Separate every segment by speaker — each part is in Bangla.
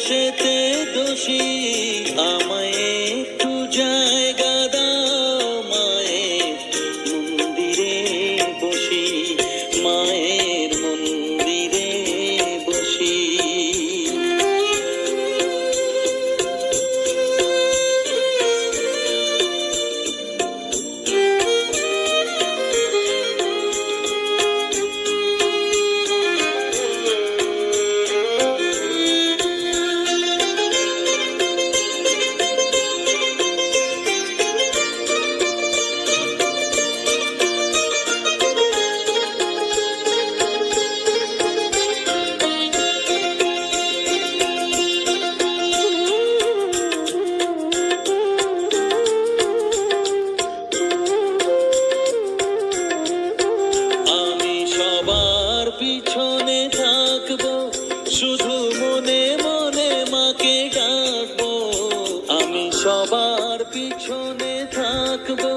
Speaker 1: দোষেতে দোষী, আমায় একটু জায়গা দাও মায়ের মন্দিরে বসি, মায়ের মন্দিরে বসি। পিছনে থাকবো, শুধু মনে মনে মাকে ডাকবো। আমি সবার পিছনে থাকবো,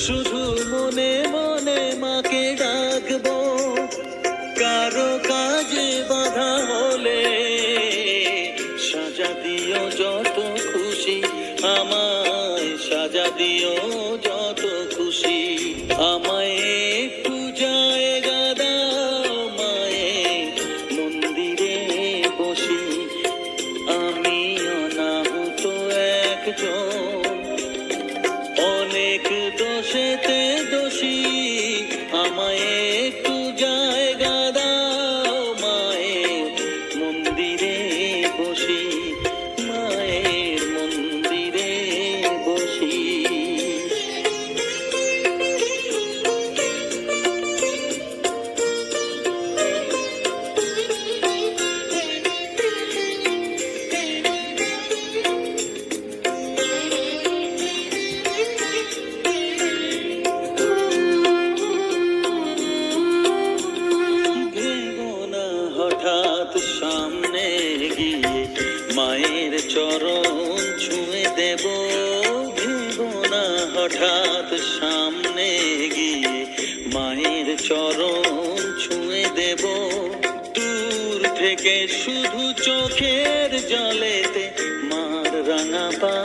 Speaker 1: শুধু মনে মনে মাকে ডাকবো। কারো কাজে বাধা হলে সাজা দিও যত খুশি, আমায় সাজা দিও যত খুশি। আমায় একটু জায়গা দাও মায়ের মন্দিরে বসি, আমি অনাহুত একজন, অনেক দোষেতে দোষী। আমায় একটু জায়গা দাও মায়ের মন্দিরে বসি, মায়ের মন্দিরে বসি। হঠাৎ সামনে গিয়ে মায়ের চরণ ছুঁয়ে দেব, ভেবো না হঠাৎ সামনে গিয়ে মায়ের চরণ ছুঁয়ে দেব। দূর থেকে শুধু চোখের জলেতে মার রাঙা পা